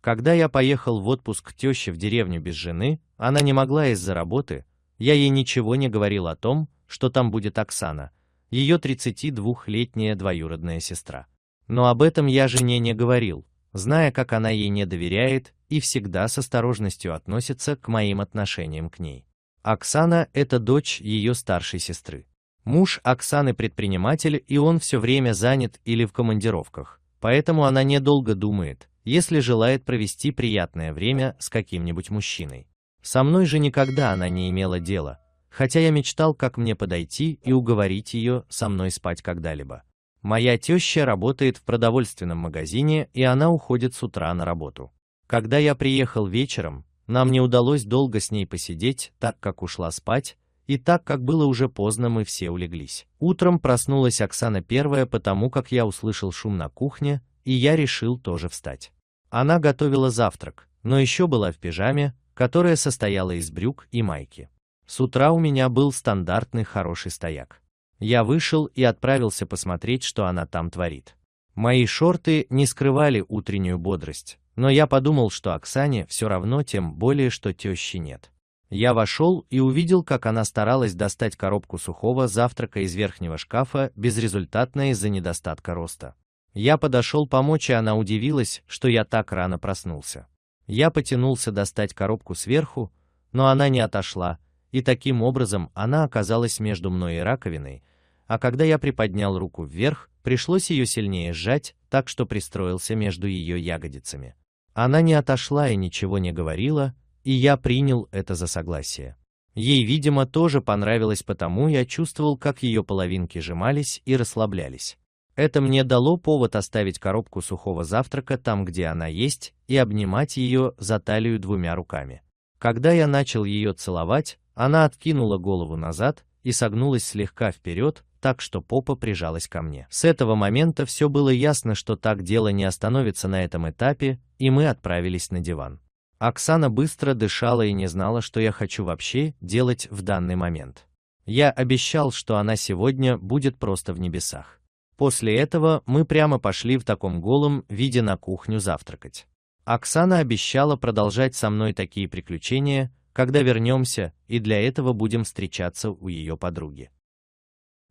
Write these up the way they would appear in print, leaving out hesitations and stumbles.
Когда я поехал в отпуск к тёще в деревню без жены, она не могла из-за работы, я ей ничего не говорил о том, что там будет Оксана, ее 32-летняя двоюродная сестра. Но об этом я жене не говорил, зная, как она ей не доверяет и всегда с осторожностью относится к моим отношениям к ней. Оксана – это дочь ее старшей сестры. Муж Оксаны предприниматель, и он все время занят или в командировках, поэтому она недолго думает, если желает провести приятное время с каким-нибудь мужчиной. Со мной же никогда она не имела дела, хотя я мечтал, как мне подойти и уговорить ее со мной спать когда-либо. Моя теща работает в продовольственном магазине, и она уходит с утра на работу. Когда я приехал вечером, нам не удалось долго с ней посидеть, так как ушла спать, и так как было уже поздно, мы все улеглись. Утром проснулась Оксана первая, потому как я услышал шум на кухне, и я решил тоже встать. Она готовила завтрак, но еще была в пижаме, которая состояла из брюк и майки. С утра у меня был стандартный хороший стояк. Я вышел и отправился посмотреть, что она там творит. Мои шорты не скрывали утреннюю бодрость, но я подумал, что Оксане все равно, тем более, что тещи нет. Я вошел и увидел, как она старалась достать коробку сухого завтрака из верхнего шкафа, безрезультатно из-за недостатка роста. Я подошел помочь, и она удивилась, что я так рано проснулся. Я потянулся достать коробку сверху, но она не отошла, и таким образом она оказалась между мной и раковиной, а когда я приподнял руку вверх, пришлось ее сильнее сжать, так что пристроился между ее ягодицами. Она не отошла и ничего не говорила, и я принял это за согласие. Ей, видимо, тоже понравилось, потому я чувствовал, как ее половинки сжимались и расслаблялись. Это мне дало повод оставить коробку сухого завтрака там, где она есть, и обнимать ее за талию двумя руками. Когда я начал ее целовать, она откинула голову назад и согнулась слегка вперед, так что попа прижалась ко мне. С этого момента все было ясно, что так дело не остановится на этом этапе, и мы отправились на диван. Оксана быстро дышала и не знала, что я хочу вообще делать в данный момент. Я обещал, что она сегодня будет просто в небесах. После этого мы прямо пошли в таком голом виде на кухню завтракать. Оксана обещала продолжать со мной такие приключения, когда вернемся, и для этого будем встречаться у ее подруги.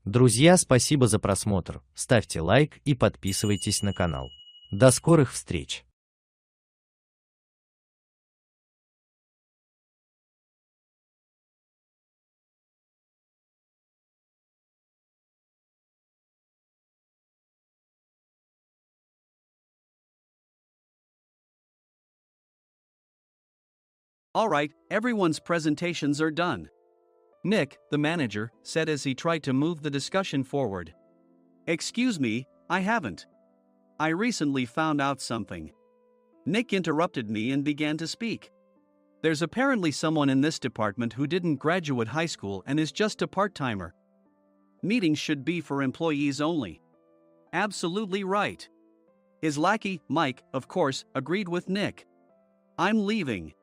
Друзья, спасибо за просмотр, ставьте лайк и подписывайтесь на канал. До скорых встреч! Alright, everyone's presentations are done. Nick, the manager, said as he tried to move the discussion forward. Excuse me, I haven't. I recently found out something. Nick interrupted me and began to speak. There's apparently someone in this department who didn't graduate high school and is just a part-timer. Meetings should be for employees only. Absolutely right. His lackey, Mike, of course, agreed with Nick. I'm leaving.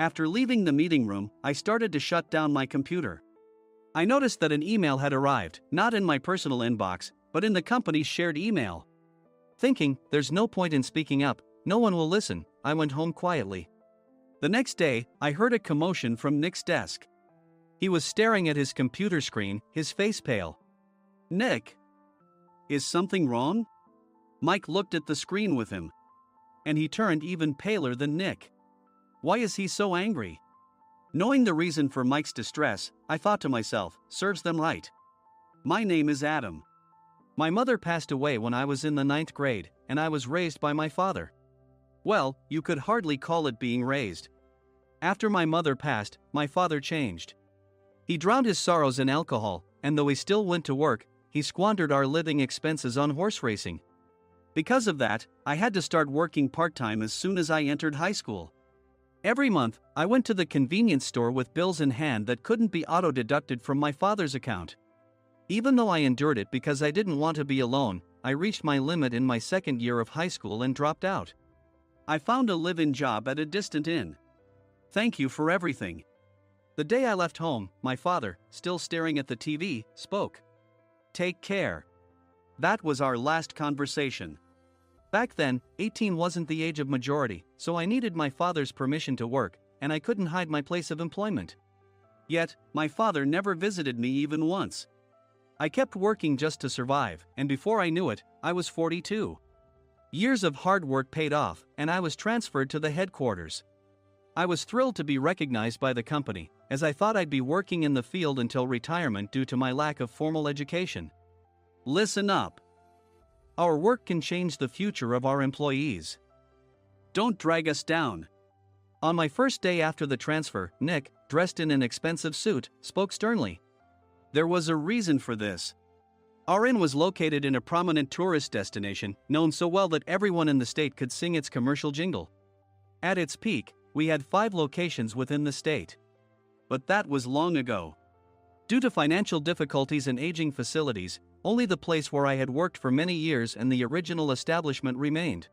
After leaving the meeting room, I started to shut down my computer. I noticed that an email had arrived, not in my personal inbox, but in the company's shared email. Thinking, there's no point in speaking up, no one will listen, I went home quietly. The next day, I heard a commotion from Nick's desk. He was staring at his computer screen, his face pale. Nick! Is something wrong? Mike looked at the screen with him. And he turned even paler than Nick. Why is he so angry? Knowing the reason for Mike's distress, I thought to myself, serves them right. My name is Adam. My mother passed away when I was in the 9th grade, and I was raised by my father. Well, you could hardly call it being raised. After my mother passed, my father changed. He drowned his sorrows in alcohol, and though he still went to work, he squandered our living expenses on horse racing. Because of that, I had to start working part-time as soon as I entered high school. Every month, I went to the convenience store with bills in hand that couldn't be auto-deducted from my father's account. Even though I endured it because I didn't want to be alone, I reached my limit in my second year of high school and dropped out. I found a live-in job at a distant inn. Thank you for everything. The day I left home, my father, still staring at the TV, spoke. Take care. That was our last conversation. Back then, 18 wasn't the age of majority, so I needed my father's permission to work, and I couldn't hide my place of employment. Yet, my father never visited me even once. I kept working just to survive, and before I knew it, I was 42. Years of hard work paid off, and I was transferred to the headquarters. I was thrilled to be recognized by the company, as I thought I'd be working in the field until retirement due to my lack of formal education. Listen up. Our work can change the future of our employees. Don't drag us down. On my first day after the transfer, Nick, dressed in an expensive suit, spoke sternly. There was a reason for this. Our inn was located in a prominent tourist destination, known so well that everyone in the state could sing its commercial jingle. At its peak, we had 5 locations within the state. But that was long ago. Due to financial difficulties and aging facilities, only the place where I had worked for many years and the original establishment remained.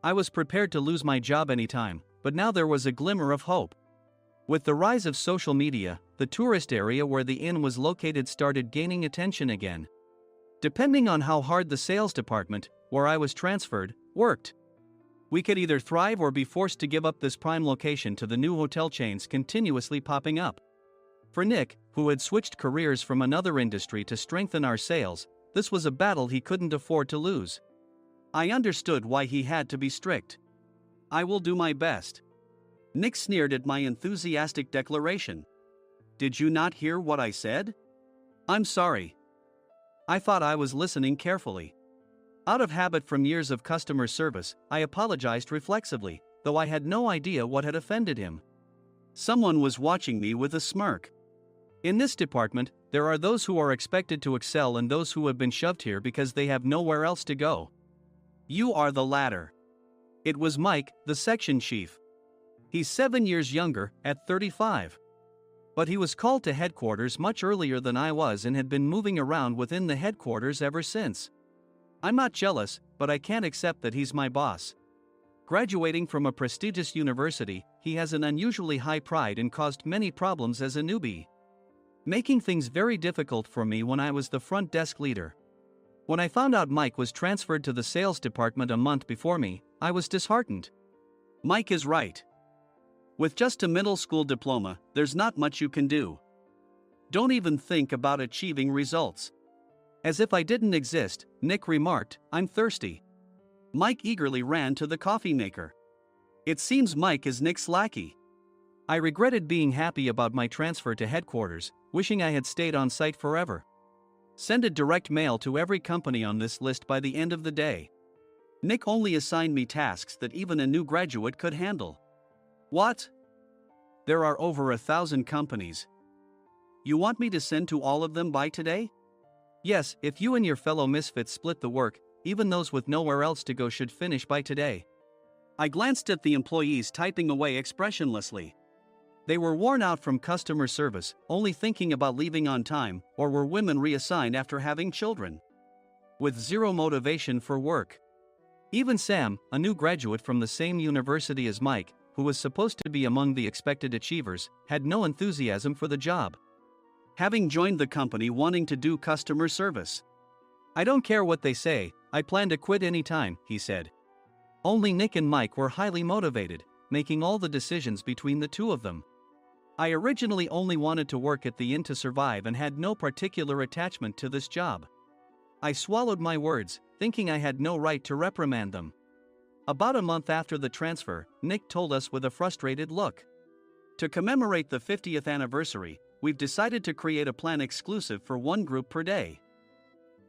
I was prepared to lose my job anytime, but now there was a glimmer of hope. With the rise of social media, the tourist area where the inn was located started gaining attention again. Depending on how hard the sales department, where I was transferred, worked, we could either thrive or be forced to give up this prime location to the new hotel chains continuously popping up. For Nick, who had switched careers from another industry to strengthen our sales, this was a battle he couldn't afford to lose. I understood why he had to be strict. I will do my best. Nick sneered at my enthusiastic declaration. Did you not hear what I said? I'm sorry. I thought I was listening carefully. Out of habit from years of customer service, I apologized reflexively, though I had no idea what had offended him. Someone was watching me with a smirk. In this department, there are those who are expected to excel and those who have been shoved here because they have nowhere else to go. You are the latter. It was Mike, the section chief. He's 7 years younger, at 35. But he was called to headquarters much earlier than I was and had been moving around within the headquarters ever since. I'm not jealous, but I can't accept that he's my boss. Graduating from a prestigious university, he has an unusually high pride and caused many problems as a newbie, making things very difficult for me when I was the front desk leader. When I found out Mike was transferred to the sales department a month before me, I was disheartened. Mike is right. With just a middle school diploma, there's not much you can do. Don't even think about achieving results. As if I didn't exist, Nick remarked, I'm thirsty. Mike eagerly ran to the coffee maker. It seems Mike is Nick's lackey. I regretted being happy about my transfer to headquarters, wishing I had stayed on site forever. Send a direct mail to every company on this list by the end of the day. Nick only assigned me tasks that even a new graduate could handle. What? There are over 1,000 companies. You want me to send to all of them by today? Yes, if you and your fellow misfits split the work, even those with nowhere else to go should finish by today. I glanced at the employees typing away expressionlessly. They were worn out from customer service, only thinking about leaving on time, or were women reassigned after having children, with zero motivation for work. Even Sam, a new graduate from the same university as Mike, who was supposed to be among the expected achievers, had no enthusiasm for the job, having joined the company wanting to do customer service. I don't care what they say, I plan to quit anytime, he said. Only Nick and Mike were highly motivated, making all the decisions between the two of them. I originally only wanted to work at the inn to survive and had no particular attachment to this job. I swallowed my words, thinking I had no right to reprimand them. About a month after the transfer, Nick told us with a frustrated look. To commemorate the 50th anniversary, we've decided to create a plan exclusive for one group per day.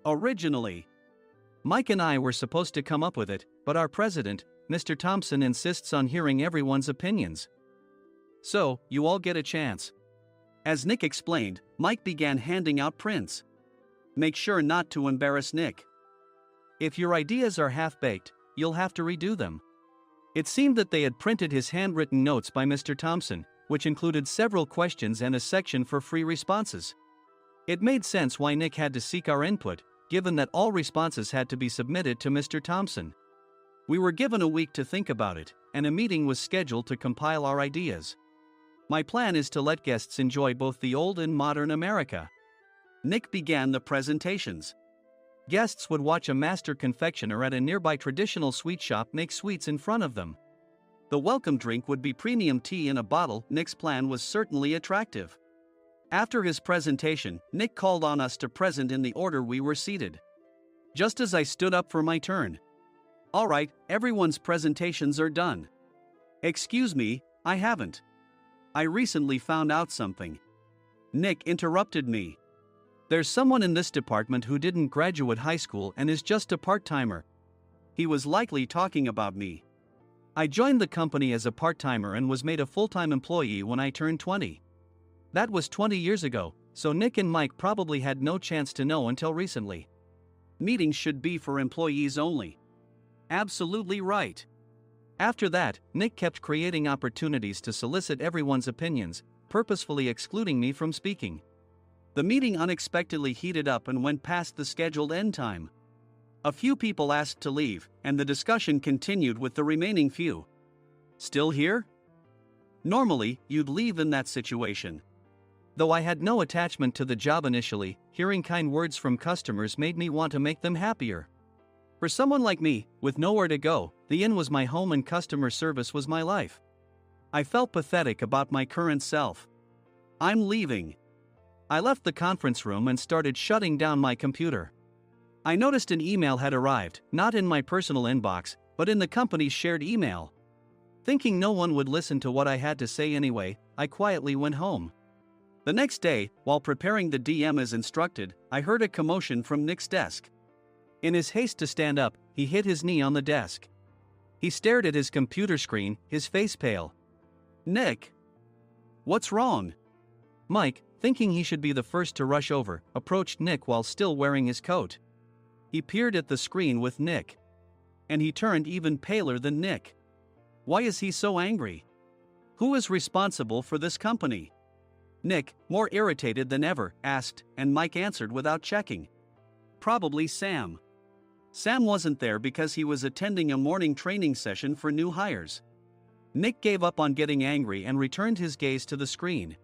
Originally, Mike and I were supposed to come up with it, but our president, Mr. Thompson, insists on hearing everyone's opinions. So, you all get a chance. As Nick explained, Mike began handing out prints. Make sure not to embarrass Nick. If your ideas are half-baked, you'll have to redo them. It seemed that they had printed his handwritten notes by Mr. Thompson, which included several questions and a section for free responses. It made sense why Nick had to seek our input, given that all responses had to be submitted to Mr. Thompson. We were given a week to think about it, and a meeting was scheduled to compile our ideas. My plan is to let guests enjoy both the old and modern America. Nick began the presentations. Guests would watch a master confectioner at a nearby traditional sweet shop make sweets in front of them. The welcome drink would be premium tea in a bottle. Nick's plan was certainly attractive. After his presentation, Nick called on us to present in the order we were seated. Just as I stood up for my turn. Alright, everyone's presentations are done. Excuse me, I haven't. I recently found out something. Nick interrupted me. There's someone in this department who didn't graduate high school and is just a part-timer. He was likely talking about me. I joined the company as a part-timer and was made a full-time employee when I turned 20. That was 20 years ago, so Nick and Mike probably had no chance to know until recently. Meetings should be for employees only. Absolutely right. After that, Nick kept creating opportunities to solicit everyone's opinions, purposefully excluding me from speaking. The meeting unexpectedly heated up and went past the scheduled end time. A few people asked to leave, and the discussion continued with the remaining few. Still here? Normally, you'd leave in that situation. Though I had no attachment to the job initially, hearing kind words from customers made me want to make them happier. For someone like me, with nowhere to go, the inn was my home and customer service was my life. I felt pathetic about my current self. I'm leaving. I left the conference room and started shutting down my computer. I noticed an email had arrived, not in my personal inbox, but in the company's shared email. Thinking no one would listen to what I had to say anyway, I quietly went home. The next day, while preparing the DM as instructed, I heard a commotion from Nick's desk. In his haste to stand up, he hit his knee on the desk. He stared at his computer screen, his face pale. Nick! What's wrong? Mike, thinking he should be the first to rush over, approached Nick while still wearing his coat. He peered at the screen with Nick. And he turned even paler than Nick. Why is he so angry? Who is responsible for this company? Nick, more irritated than ever, asked, and Mike answered without checking. Probably Sam. Sam wasn't there because he was attending a morning training session for new hires. Nick gave up on getting angry and returned his gaze to the screen.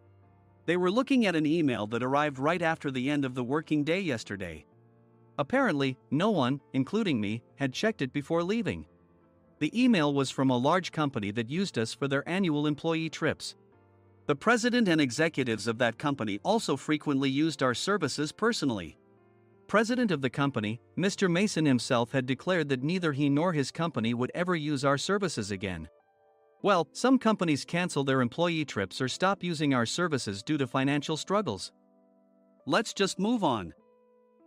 They were looking at an email that arrived right after the end of the working day yesterday. Apparently, no one, including me, had checked it before leaving. The email was from a large company that used us for their annual employee trips. The president and executives of that company also frequently used our services personally. President of the company, Mr. Mason himself had declared that neither he nor his company would ever use our services again. Well, some companies cancel their employee trips or stop using our services due to financial struggles. Let's just move on.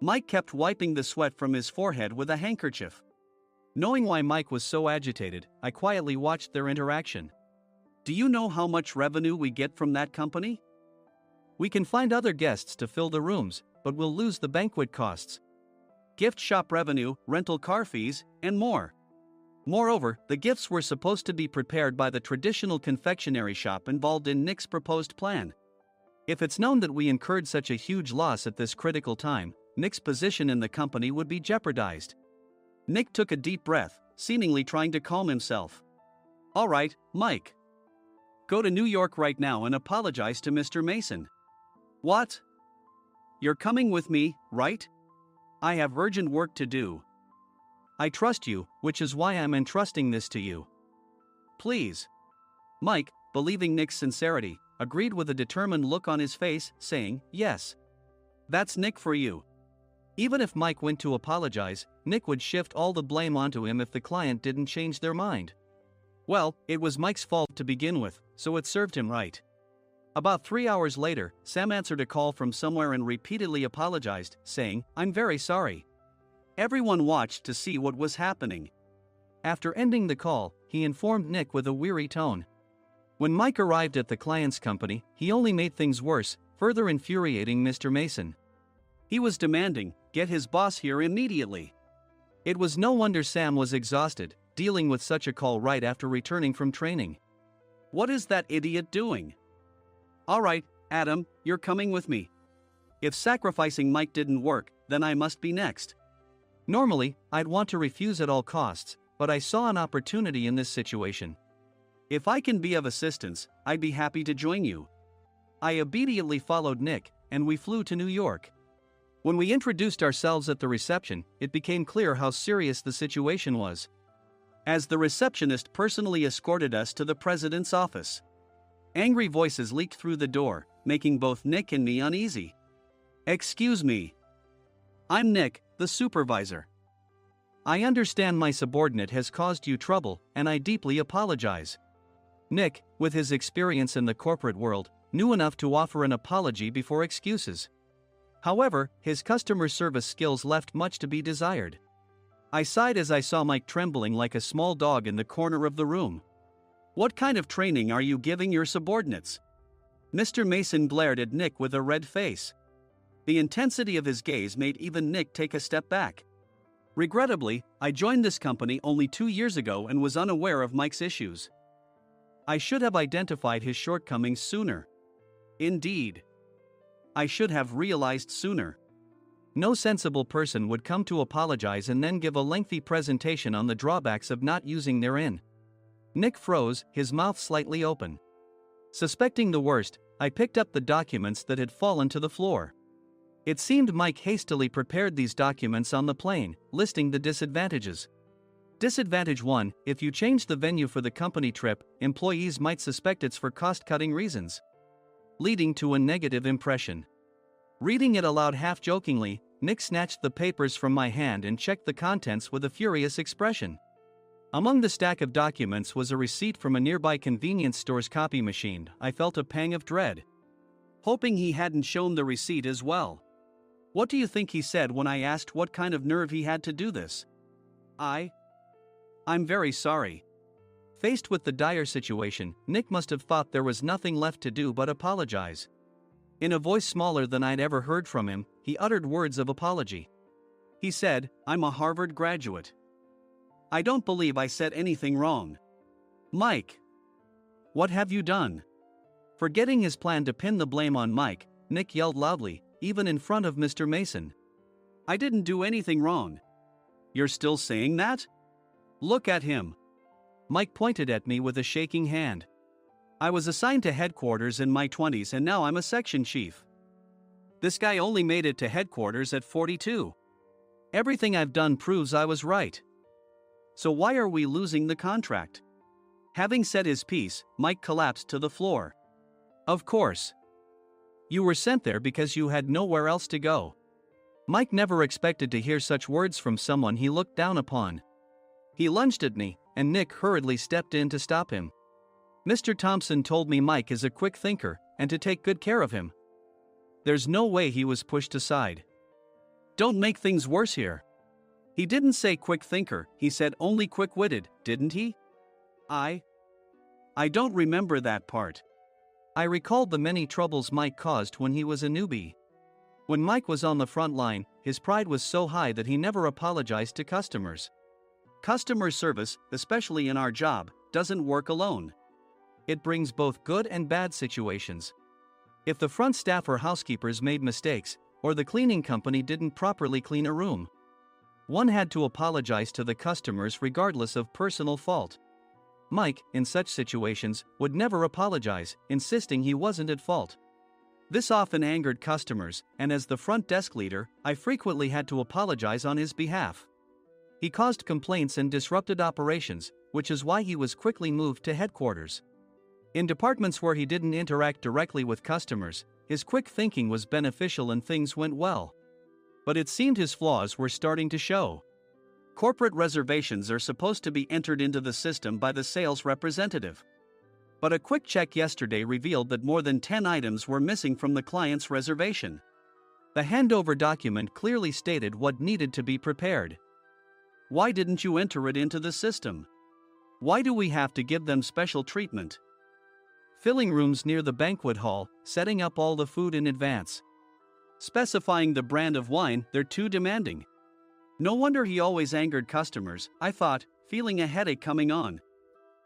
Mike kept wiping the sweat from his forehead with a handkerchief. Knowing why Mike was so agitated, I quietly watched their interaction. Do you know how much revenue we get from that company? We can find other guests to fill the rooms, but we'll lose the banquet costs, gift shop revenue, rental car fees, and more. Moreover, the gifts were supposed to be prepared by the traditional confectionery shop involved in Nick's proposed plan. If it's known that we incurred such a huge loss at this critical time, Nick's position in the company would be jeopardized. Nick took a deep breath, seemingly trying to calm himself. All right, Mike. Go to New York right now and apologize to Mr. Mason. What? You're coming with me, right? I have urgent work to do. I trust you, which is why I'm entrusting this to you. Please. Mike, believing Nick's sincerity, agreed with a determined look on his face, saying, yes. That's Nick for you. Even if Mike went to apologize, Nick would shift all the blame onto him if the client didn't change their mind. Well, it was Mike's fault to begin with, so it served him right. About 3 hours later, Sam answered a call from somewhere and repeatedly apologized, saying, I'm very sorry. Everyone watched to see what was happening. After ending the call, he informed Nick with a weary tone. When Mike arrived at the client's company, he only made things worse, further infuriating Mr. Mason. He was demanding, get his boss here immediately. It was no wonder Sam was exhausted, dealing with such a call right after returning from training. What is that idiot doing? All right, Adam, you're coming with me. If sacrificing Mike didn't work, then I must be next. Normally, I'd want to refuse at all costs, but I saw an opportunity in this situation. If I can be of assistance, I'd be happy to join you. I obediently followed Nick, and we flew to New York. When we introduced ourselves at the reception, it became clear how serious the situation was, as the receptionist personally escorted us to the president's office. Angry voices leaked through the door, making both Nick and me uneasy. "Excuse me. I'm Nick, the supervisor. I understand my subordinate has caused you trouble, and I deeply apologize." Nick, with his experience in the corporate world, knew enough to offer an apology before excuses. However, his customer service skills left much to be desired. I sighed as I saw Mike trembling like a small dog in the corner of the room. "What kind of training are you giving your subordinates?" Mr. Mason glared at Nick with a red face. The intensity of his gaze made even Nick take a step back. Regrettably, I joined this company only 2 years ago and was unaware of Mike's issues. I should have identified his shortcomings sooner. Indeed, I should have realized sooner. No sensible person would come to apologize and then give a lengthy presentation on the drawbacks of not using their in. Nick froze, his mouth slightly open. Suspecting the worst, I picked up the documents that had fallen to the floor. It seemed Mike hastily prepared these documents on the plane, listing the disadvantages. Disadvantage 1: if you change the venue for the company trip, employees might suspect it's for cost-cutting reasons, leading to a negative impression. Reading it aloud half-jokingly, Nick snatched the papers from my hand and checked the contents with a furious expression. Among the stack of documents was a receipt from a nearby convenience store's copy machine. I felt a pang of dread, hoping he hadn't shown the receipt as well. What do you think he said when I asked what kind of nerve he had to do this? I'm very sorry." Faced with the dire situation, Nick must have thought there was nothing left to do but apologize. In a voice smaller than I'd ever heard from him, he uttered words of apology. He said, "I'm a Harvard graduate. I don't believe I said anything wrong." "Mike, what have you done?" Forgetting his plan to pin the blame on Mike, Nick yelled loudly, even in front of Mr. Mason. "I didn't do anything wrong." "You're still saying that? Look at him." Mike pointed at me with a shaking hand. "I was assigned to headquarters in my 20s and now I'm a section chief. This guy only made it to headquarters at 42. Everything I've done proves I was right. So why are we losing the contract?" Having said his piece, Mike collapsed to the floor. "Of course. You were sent there because you had nowhere else to go." Mike never expected to hear such words from someone he looked down upon. He lunged at me, and Nick hurriedly stepped in to stop him. "Mr. Thompson told me Mike is a quick thinker, and to take good care of him." There's no way he was pushed aside. "Don't make things worse here. He didn't say quick thinker, he said only quick-witted, didn't he?" I don't remember that part." I recalled the many troubles Mike caused when he was a newbie. When Mike was on the front line, his pride was so high that he never apologized to customers. Customer service, especially in our job, doesn't work alone. It brings both good and bad situations. If the front staff or housekeepers made mistakes, or the cleaning company didn't properly clean a room, one had to apologize to the customers regardless of personal fault. Mike, in such situations, would never apologize, insisting he wasn't at fault. This often angered customers, and as the front desk leader, I frequently had to apologize on his behalf. He caused complaints and disrupted operations, which is why he was quickly moved to headquarters. In departments where he didn't interact directly with customers, his quick thinking was beneficial and things went well. But it seemed his flaws were starting to show. Corporate reservations are supposed to be entered into the system by the sales representative. But a quick check yesterday revealed that more than 10 items were missing from the client's reservation. The handover document clearly stated what needed to be prepared. Why didn't you enter it into the system? Why do we have to give them special treatment? Filling rooms near the banquet hall, setting up all the food in advance. Specifying the brand of wine, they're too demanding. No wonder he always angered customers, I thought, feeling a headache coming on.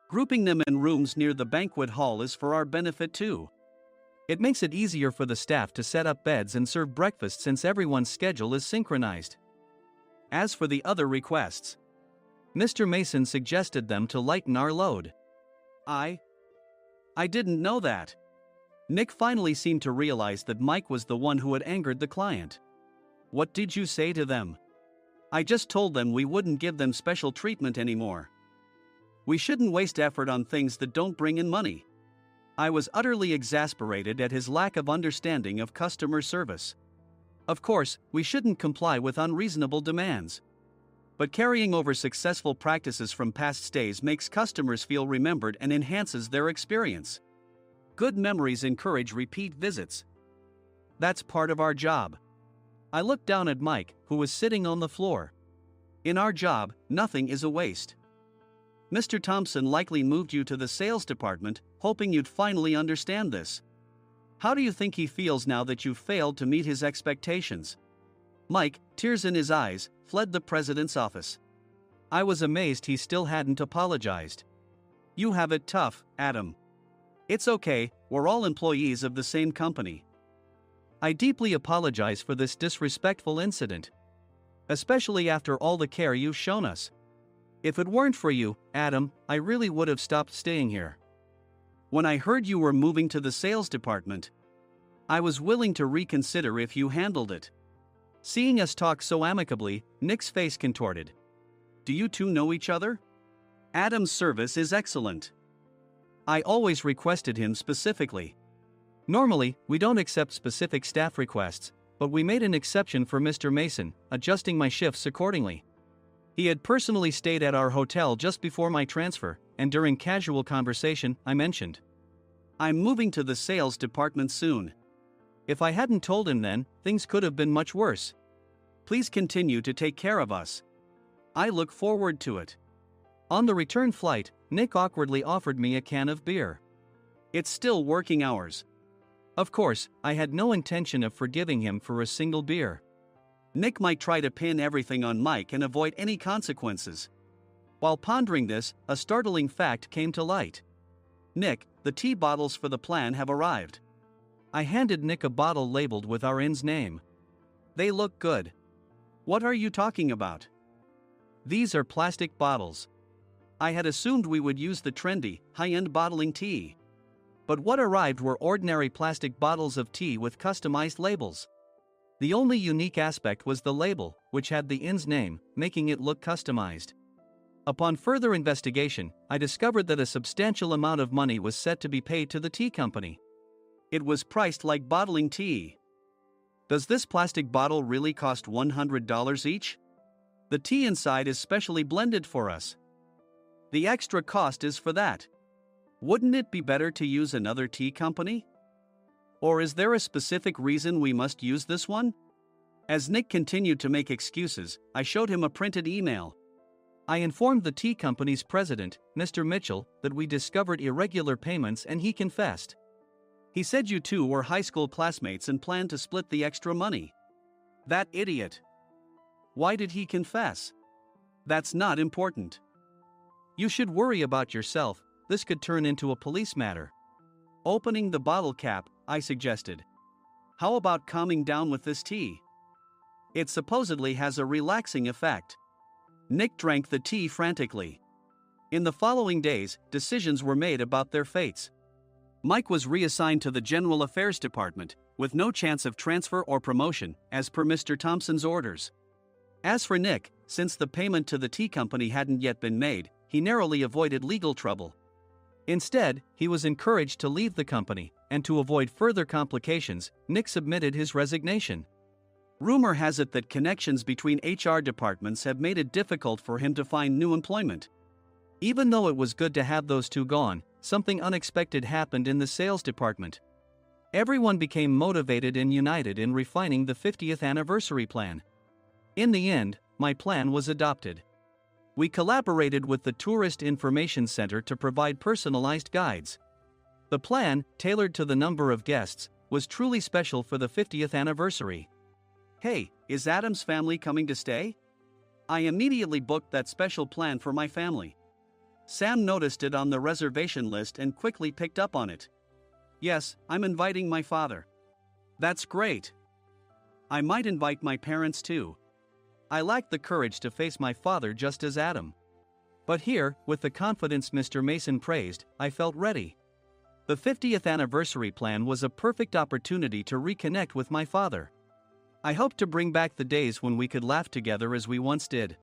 Grouping them in rooms near the banquet hall is for our benefit too. It makes it easier for the staff to set up beds and serve breakfast since everyone's schedule is synchronized. As for the other requests, Mr. Mason suggested them to lighten our load. I didn't know that. Nick finally seemed to realize that Mike was the one who had angered the client. What did you say to them? I just told them we wouldn't give them special treatment anymore. We shouldn't waste effort on things that don't bring in money. I was utterly exasperated at his lack of understanding of customer service. Of course, we shouldn't comply with unreasonable demands. But carrying over successful practices from past stays makes customers feel remembered and enhances their experience. Good memories encourage repeat visits. That's part of our job. I looked down at Mike, who was sitting on the floor. In our job, nothing is a waste. Mr. Thompson likely moved you to the sales department, hoping you'd finally understand this. How do you think he feels now that you've failed to meet his expectations? Mike, tears in his eyes, fled the president's office. I was amazed he still hadn't apologized. You have it tough, Adam. It's okay, we're all employees of the same company. I deeply apologize for this disrespectful incident. Especially after all the care you've shown us. If it weren't for you, Adam, I really would have stopped staying here. When I heard you were moving to the sales department, I was willing to reconsider if you handled it. Seeing us talk so amicably, Nick's face contorted. Do you two know each other? Adam's service is excellent. I always requested him specifically. Normally, we don't accept specific staff requests, but we made an exception for Mr. Mason, adjusting my shifts accordingly. He had personally stayed at our hotel just before my transfer, and during casual conversation, I mentioned, I'm moving to the sales department soon. If I hadn't told him then, things could have been much worse. Please continue to take care of us. I look forward to it. On the return flight, Nick awkwardly offered me a can of beer. It's still working hours. Of course, I had no intention of forgiving him for a single beer. Nick might try to pin everything on Mike and avoid any consequences. While pondering this, a startling fact came to light. Nick, the tea bottles for the plan have arrived. I handed Nick a bottle labeled with our inn's name. They look good. What are you talking about? These are plastic bottles. I had assumed we would use the trendy, high-end bottling tea. But what arrived were ordinary plastic bottles of tea with customized labels. The only unique aspect was the label, which had the inn's name, making it look customized. Upon further investigation, I discovered that a substantial amount of money was set to be paid to the tea company. It was priced like bottling tea. Does this plastic bottle really cost $100 each? The tea inside is specially blended for us. The extra cost is for that. Wouldn't it be better to use another tea company? Or is there a specific reason we must use this one? As Nick continued to make excuses, I showed him a printed email. I informed the tea company's president, Mr. Mitchell, that we discovered irregular payments and he confessed. He said you two were high school classmates and planned to split the extra money. That idiot. Why did he confess? That's not important. You should worry about yourself, this could turn into a police matter. Opening the bottle cap, I suggested. How about calming down with this tea? It supposedly has a relaxing effect. Nick drank the tea frantically. In the following days, decisions were made about their fates. Mike was reassigned to the General Affairs Department, with no chance of transfer or promotion, as per Mr. Thompson's orders. As for Nick, since the payment to the tea company hadn't yet been made, he narrowly avoided legal trouble. Instead, he was encouraged to leave the company, and to avoid further complications, Nick submitted his resignation. Rumor has it that connections between HR departments have made it difficult for him to find new employment. Even though it was good to have those two gone, something unexpected happened in the sales department. Everyone became motivated and united in refining the 50th anniversary plan. In the end, my plan was adopted. We collaborated with the Tourist Information Center to provide personalized guides. The plan, tailored to the number of guests, was truly special for the 50th anniversary. Hey, is Adam's family coming to stay? I immediately booked that special plan for my family. Sam noticed it on the reservation list and quickly picked up on it. Yes, I'm inviting my father. That's great. I might invite my parents too. I lacked the courage to face my father just as Adam. But here, with the confidence Mr. Mason praised, I felt ready. The 50th anniversary plan was a perfect opportunity to reconnect with my father. I hope to bring back the days when we could laugh together as we once did.